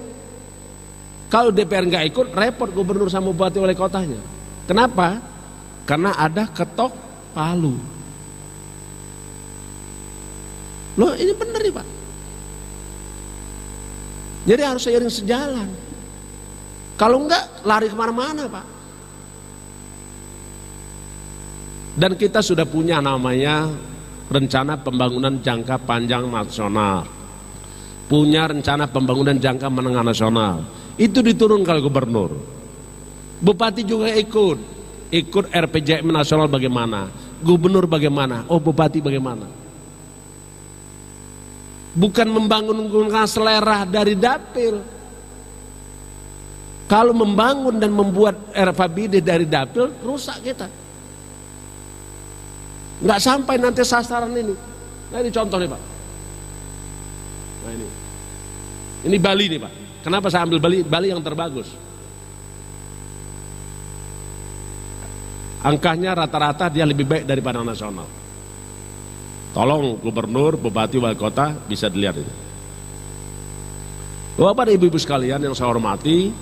Kalau DPR nggak ikut, repot gubernur sama bupati wali kotanya. Kenapa? Karena ada ketok palu. Loh ini benar nih Pak. Jadi harus seiring sejalan. Kalau enggak lari kemana-mana Pak. Dan kita sudah punya namanya rencana pembangunan jangka panjang nasional, punya rencana pembangunan jangka menengah nasional. Itu diturunkan oleh gubernur. Bupati juga ikut RPJM nasional bagaimana, gubernur bagaimana, oh bupati bagaimana. Bukan membangun menggunakan selera dari dapil. Kalau membangun dan membuat RPBD dari dapil, rusak kita. Nggak sampai nanti sasaran ini. Nah ini contoh nih Pak. Nah ini Bali nih Pak. Kenapa saya ambil Bali? Bali yang terbagus. Angkanya rata-rata dia lebih baik daripada nasional. Tolong gubernur, bupati, wali kota bisa dilihat itu. Bapak dan ibu-ibu sekalian yang saya hormati,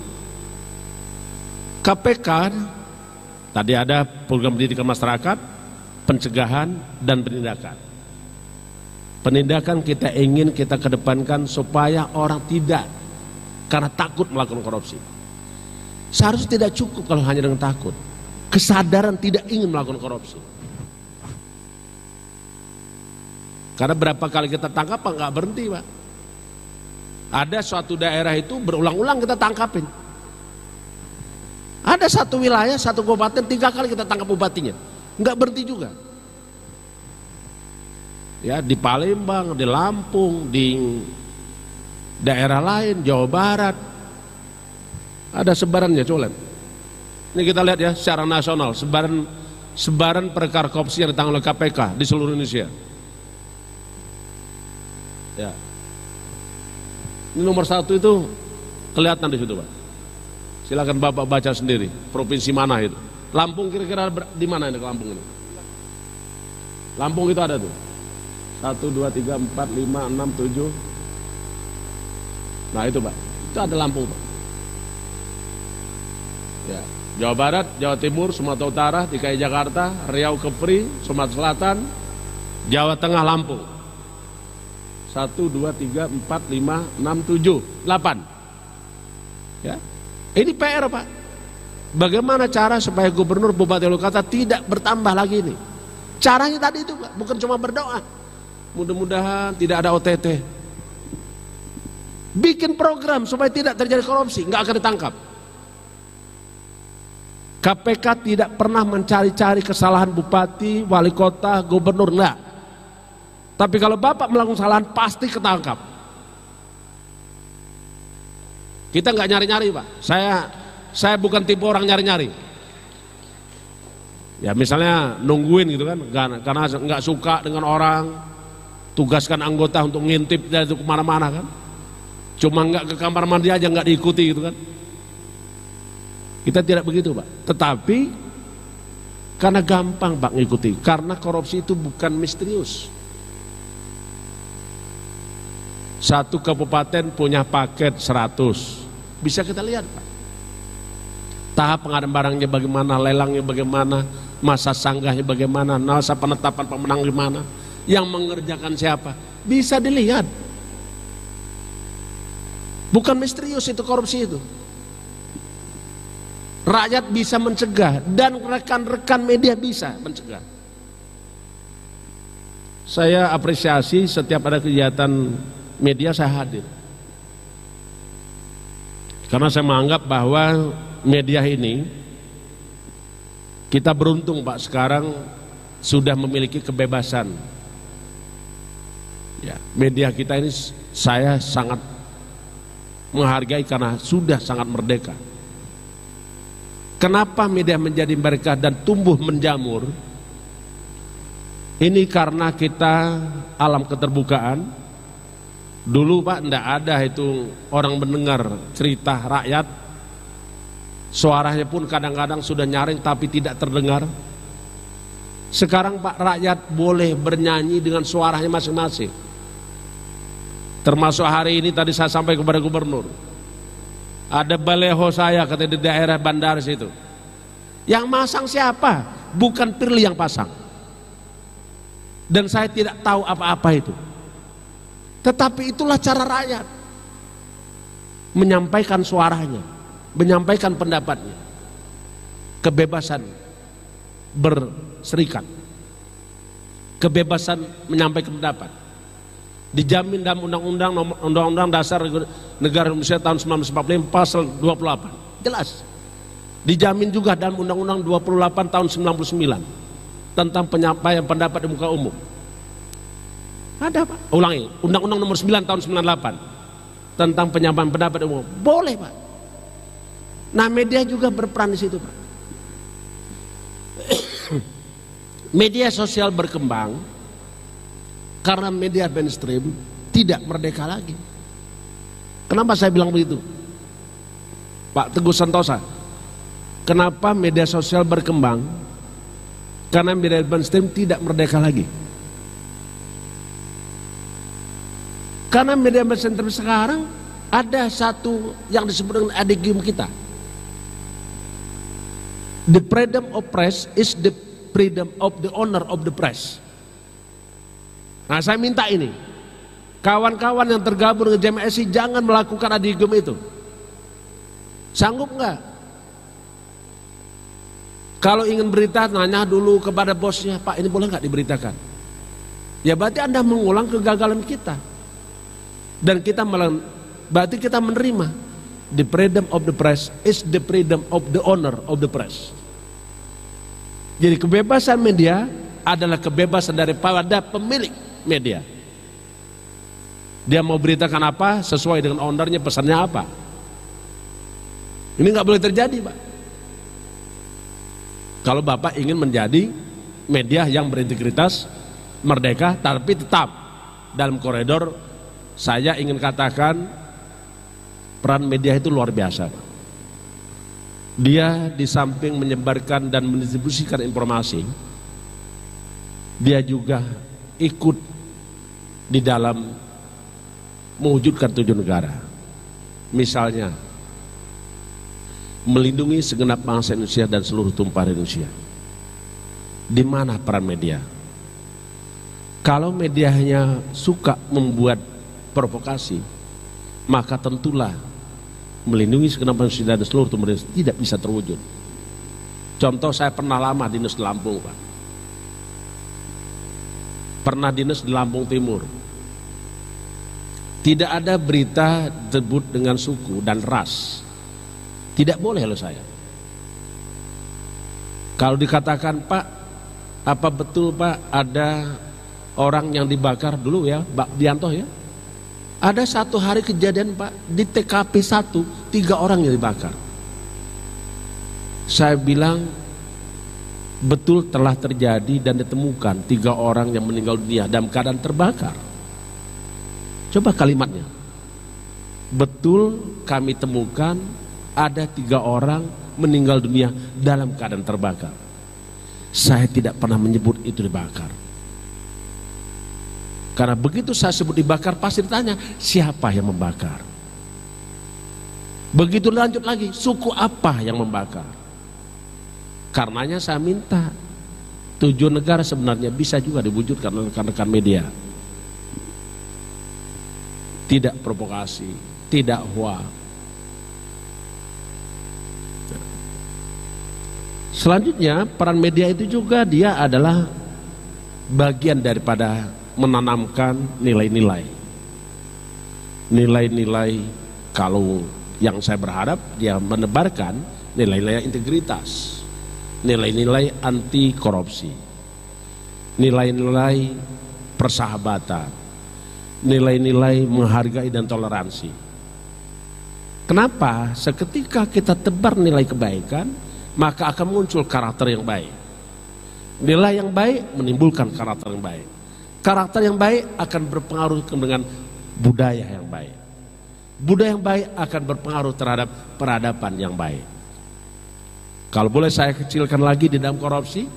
KPK tadi ada program pendidikan masyarakat, pencegahan dan penindakan. Penindakan kita ingin kita kedepankan supaya orang tidak karena takut melakukan korupsi. Seharusnya tidak cukup kalau hanya dengan takut. Kesadaran tidak ingin melakukan korupsi. Karena berapa kali kita tangkap nggak berhenti Pak. Ada suatu daerah itu berulang-ulang kita tangkapin. Ada satu wilayah, satu kabupaten 3 kali kita tangkap bupatinya, nggak berhenti juga. Ya di Palembang, di Lampung, di daerah lain, Jawa Barat, ada sebarannya colen. Ini kita lihat ya secara nasional sebaran perkara korupsi yang ditangani oleh KPK di seluruh Indonesia. Ya. Ini nomor 1 itu kelihatan di situ Pak. Silakan Bapak baca sendiri. Provinsi mana itu? Lampung kira-kira di mana ini Lampung ini? Lampung itu ada tuh. 1, 2, 3, 4, 5, 6, 7. Nah itu Pak. Itu ada Lampung Pak. Ya. Jawa Barat, Jawa Timur, Sumatera Utara, DKI Jakarta, Riau, Kepri, Sumatera Selatan, Jawa Tengah, Lampung. 1, 2, 3, 4, 5, 6, 7, 8. Ya. Ini PR Pak. Bagaimana cara supaya gubernur, bupati, wali kota tidak bertambah lagi ini? Caranya tadi itu Pak, bukan cuma berdoa. Mudah-mudahan tidak ada OTT. Bikin program supaya tidak terjadi korupsi, nggak akan ditangkap. KPK tidak pernah mencari-cari kesalahan bupati, wali kota, gubernur, enggak. Tapi kalau Bapak melakukan kesalahan pasti ketangkap. Kita nggak nyari-nyari Pak. Saya bukan tipe orang nyari-nyari. Ya misalnya nungguin gitu kan, karena nggak suka dengan orang, tugaskan anggota untuk ngintip dari itu kemana-mana kan. Cuma nggak ke kamar mandi aja nggak diikuti gitu kan. Kita tidak begitu Pak. Tetapi karena gampang Pak ngikuti, karena korupsi itu bukan misterius. Satu kabupaten punya paket 100, bisa kita lihat Pak. Tahap pengadaan barangnya bagaimana, lelangnya bagaimana, masa sanggahnya bagaimana, masa penetapan pemenang gimana, yang mengerjakan siapa, bisa dilihat. Bukan misterius itu korupsi itu. Rakyat bisa mencegah dan rekan-rekan media bisa mencegah. Saya apresiasi setiap ada kegiatan media saya hadir. Karena saya menganggap bahwa media ini, kita beruntung Pak sekarang sudah memiliki kebebasan. Ya, media kita ini saya sangat menghargai karena sudah sangat merdeka. Kenapa media menjadi berkah dan tumbuh menjamur? Ini karena kita alam keterbukaan. Dulu Pak tidak ada itu orang mendengar cerita rakyat. Suaranya pun kadang-kadang sudah nyaring tapi tidak terdengar. Sekarang Pak, rakyat boleh bernyanyi dengan suaranya masing-masing. Termasuk hari ini tadi saya sampai kepada gubernur. Ada baleho saya kata di daerah bandara situ. Yang masang siapa? Bukan Firly yang pasang. Dan saya tidak tahu apa-apa itu. Tetapi itulah cara rakyat menyampaikan suaranya, menyampaikan pendapatnya. Kebebasan berserikat, kebebasan menyampaikan pendapat dijamin dalam Undang-Undang Dasar Negara Indonesia tahun 1945 pasal 28. Jelas. Dijamin juga dalam Undang-Undang 28 tahun 99 tentang penyampaian pendapat di muka umum. Ada Pak, ulangi, Undang-Undang nomor 9 tahun 98 tentang penyampaian pendapat di umum. Boleh Pak. Nah, media juga berperan di situ Pak. Media sosial berkembang karena media mainstream tidak merdeka lagi. Kenapa saya bilang begitu? Pak Teguh Santosa, kenapa media sosial berkembang? Karena media mainstream tidak merdeka lagi. Karena media mainstream sekarang ada satu yang disebut dengan adigium kita. The freedom of press is the freedom of the owner of the press. Nah, saya minta ini, kawan-kawan yang tergabung dengan JMSI jangan melakukan adigium itu. Sanggup nggak? Kalau ingin berita, nanya dulu kepada bosnya, Pak ini boleh nggak diberitakan? Ya berarti Anda mengulang kegagalan kita. Dan kita berarti kita menerima the freedom of the press is the freedom of the owner of the press. Jadi kebebasan media adalah kebebasan daripada pemilik media. Dia mau beritakan apa sesuai dengan ownernya, pesannya apa. Ini nggak boleh terjadi Pak. Kalau Bapak ingin menjadi media yang berintegritas, merdeka, tapi tetap dalam koridor, saya ingin katakan peran media itu luar biasa Pak. Dia di samping menyebarkan dan mendistribusikan informasi, dia juga ikut di dalam mewujudkan tujuan negara. Misalnya melindungi segenap bangsa Indonesia dan seluruh tumpah Indonesia. Di mana peran media? Kalau media hanya suka membuat provokasi, maka tentulah melindungi segenap bangsa dan seluruh tumpah Indonesia tidak bisa terwujud. Contoh, saya pernah lama dinas di Lampung Pak. Pernah dinas di Lampung Timur. Tidak ada berita disebut dengan suku dan ras. Tidak boleh loh saya. Kalau dikatakan Pak, apa betul Pak ada orang yang dibakar dulu ya, Pak Dianto ya? Ada satu hari kejadian Pak, di TKP 1, 3 orang yang dibakar. Saya bilang betul telah terjadi dan ditemukan 3 orang yang meninggal dunia dalam keadaan terbakar. Coba kalimatnya. betul kami temukan ada 3 orang meninggal dunia dalam keadaan terbakar. Saya tidak pernah menyebut itu dibakar. Karena begitu saya sebut dibakar, pasti ditanya siapa yang membakar. Begitu lanjut lagi, suku apa yang membakar. Karenanya saya minta 7 negara sebenarnya bisa juga diwujudkan oleh rekan-rekan media. Tidak provokasi, tidak hoax. Selanjutnya peran media itu juga dia adalah bagian daripada menanamkan nilai-nilai. Nilai-nilai, kalau yang saya berharap dia menebarkan nilai-nilai integritas, nilai-nilai anti korupsi, nilai-nilai persahabatan, nilai-nilai menghargai dan toleransi. Kenapa? Seketika kita tebar nilai kebaikan, maka akan muncul karakter yang baik. Nilai yang baik menimbulkan karakter yang baik. Karakter yang baik akan berpengaruh dengan budaya yang baik. Budaya yang baik akan berpengaruh terhadap peradaban yang baik. Kalau boleh saya kecilkan lagi di dalam korupsi,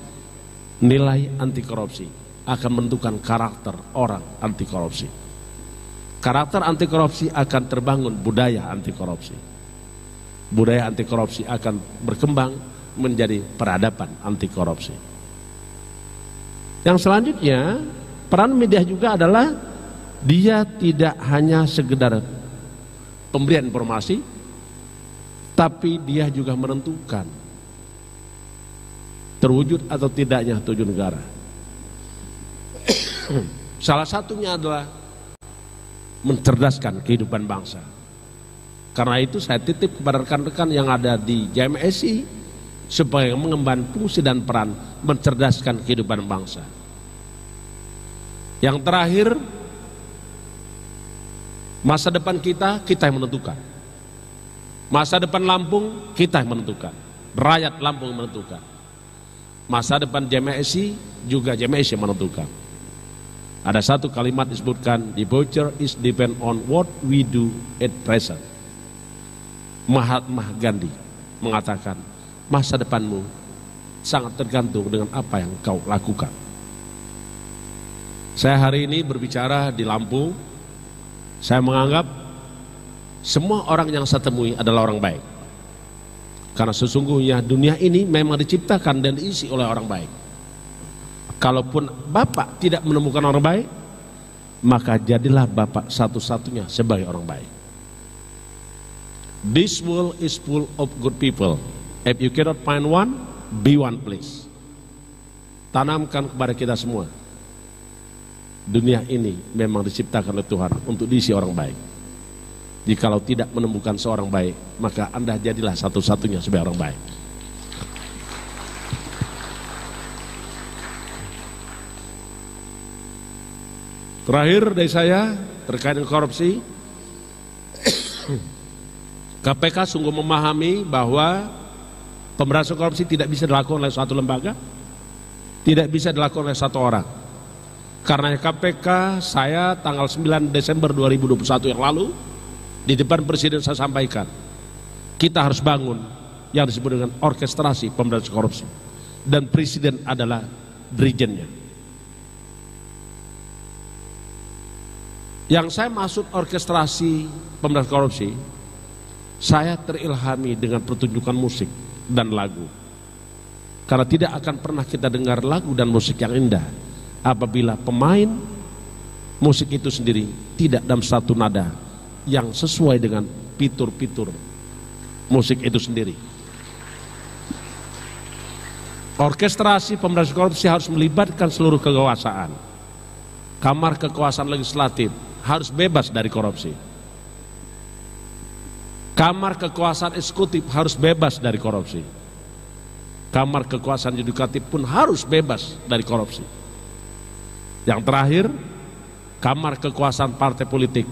nilai anti korupsi akan menentukan karakter orang anti korupsi. Karakter anti korupsi akan terbangun budaya anti korupsi. Budaya anti korupsi akan berkembang menjadi peradaban anti korupsi. Yang selanjutnya, peran media juga adalah dia tidak hanya sekedar pemberian informasi, tapi dia juga menentukan terwujud atau tidaknya 7 negara. Salah satunya adalah mencerdaskan kehidupan bangsa. Karena itu saya titip kepada rekan-rekan yang ada di JMSI supaya mengemban fungsi dan peran mencerdaskan kehidupan bangsa. Yang terakhir, masa depan kita yang menentukan. Masa depan Lampung kita yang menentukan. Rakyat Lampung menentukan. Masa depan JMSI juga JMSI yang menentukan. Ada satu kalimat disebutkan, the future is depend on what we do at present. Mahatma Gandhi mengatakan, masa depanmu sangat tergantung dengan apa yang kau lakukan. Saya hari ini berbicara di Lampung. Saya menganggap semua orang yang saya temui adalah orang baik. Karena sesungguhnya dunia ini memang diciptakan dan diisi oleh orang baik. Kalaupun Bapak tidak menemukan orang baik, maka jadilah Bapak satu-satunya sebagai orang baik. This world is full of good people. If you cannot find one, be one please. Tanamkan kepada kita semua. Dunia ini memang diciptakan oleh Tuhan untuk diisi orang baik. Jikalau tidak menemukan seorang baik, maka Anda jadilah satu-satunya sebagai orang baik. Terakhir dari saya terkait dengan korupsi, KPK sungguh memahami bahwa pemberantasan korupsi tidak bisa dilakukan oleh suatu lembaga, tidak bisa dilakukan oleh satu orang. Karena KPK, saya tanggal 9 Desember 2021 yang lalu di depan Presiden saya sampaikan, kita harus bangun yang disebut dengan orkestrasi pemberantasan korupsi, dan Presiden adalah dirijennya. Yang saya maksud orkestrasi pemberantasan korupsi, saya terilhami dengan pertunjukan musik dan lagu. Karena tidak akan pernah kita dengar lagu dan musik yang indah apabila pemain musik itu sendiri tidak dalam satu nada yang sesuai dengan pitur-pitur musik itu sendiri. Orkestrasi pemberantasan korupsi harus melibatkan seluruh kekuasaan. Kamar kekuasaan legislatif harus bebas dari korupsi. Kamar kekuasaan eksekutif harus bebas dari korupsi. Kamar kekuasaan yudikatif pun harus bebas dari korupsi. Yang terakhir, kamar kekuasaan partai politik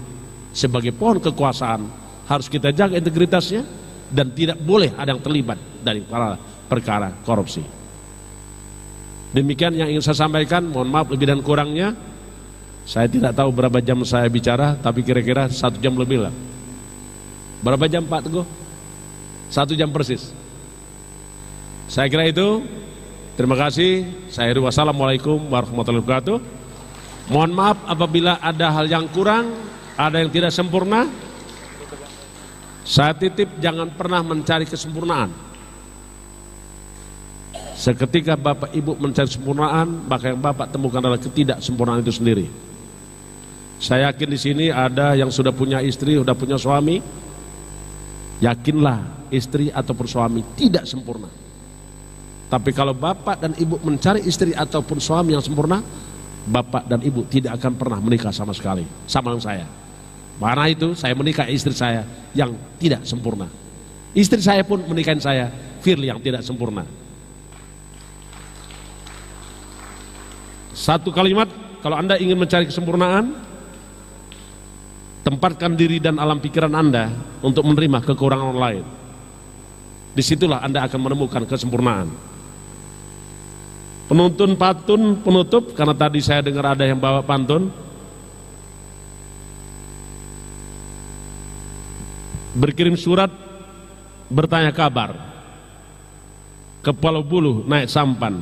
sebagai pohon kekuasaan harus kita jaga integritasnya dan tidak boleh ada yang terlibat dari perkara korupsi. Demikian yang ingin saya sampaikan. Mohon maaf lebih dan kurangnya. Saya tidak tahu berapa jam saya bicara, tapi kira-kira 1 jam lebih lah. Berapa jam Pak Teguh? 1 jam persis. Saya kira itu. Terima kasih. Saya akhiri. Wassalamualaikum warahmatullahi wabarakatuh. Mohon maaf apabila ada hal yang kurang, ada yang tidak sempurna. Saya titip jangan pernah mencari kesempurnaan. Seketika Bapak Ibu mencari kesempurnaan, maka yang Bapak temukan adalah ketidaksempurnaan itu sendiri. Saya yakin di sini ada yang sudah punya istri, sudah punya suami. Yakinlah istri ataupun suami tidak sempurna. Tapi kalau Bapak dan Ibu mencari istri ataupun suami yang sempurna, Bapak dan Ibu tidak akan pernah menikah sama sekali. Sama dengan saya. Karena itu saya menikahi istri saya yang tidak sempurna. Istri saya pun menikahi saya, Firly, yang tidak sempurna. Satu kalimat, kalau Anda ingin mencari kesempurnaan, tempatkan diri dan alam pikiran Anda untuk menerima kekurangan orang lain. Disitulah Anda akan menemukan kesempurnaan. Penuntun pantun penutup, karena tadi saya dengar ada yang bawa pantun. Berkirim surat, bertanya kabar, ke Pulau Buluh naik sampan.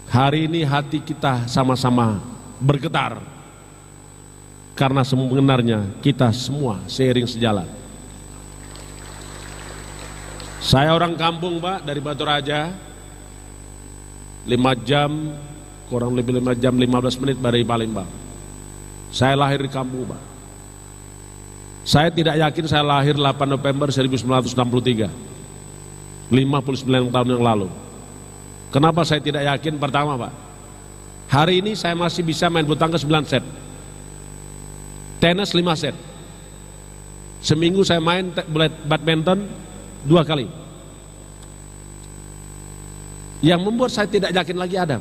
Hari ini hati kita sama-sama bergetar, karena sebenarnya kita semua seiring sejalan. Saya orang kampung Pak, dari Batu Raja. 5 jam, kurang lebih 5 jam 15 menit dari Palembang. Saya lahir di kampung Pak. Saya tidak yakin saya lahir 8 November 1963, 59 tahun yang lalu. Kenapa saya tidak yakin? Pertama Pak, hari ini saya masih bisa main bulu tangkis 9 set, tenis 5 set. Seminggu saya main badminton 2 kali. Yang membuat saya tidak yakin lagi ada,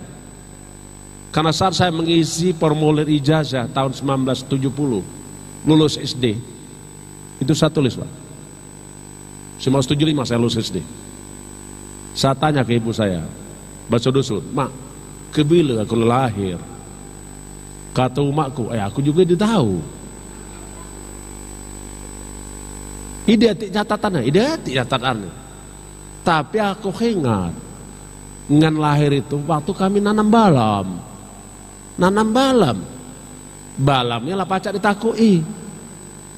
karena saat saya mengisi formulir ijazah tahun 1970 lulus SD, itu saya tulis Pak, 1975 saya lulus SD. Saya tanya ke ibu saya, bahasa dusun, Mak, kebila aku lahir? Kata umakku, aku juga ditahu. Identik catatannya. Tapi aku ingat, ngan lahir itu waktu kami nanam balam. Balamnya lah pacak ditakui.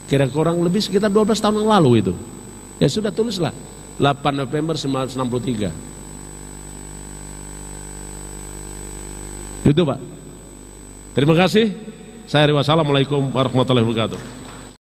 Kira-kira kurang lebih sekitar 12 tahun yang lalu itu. Ya sudah tulislah 8 November 1963. Itu Pak. Terima kasih. Saya Wassalamualaikum warahmatullahi wabarakatuh.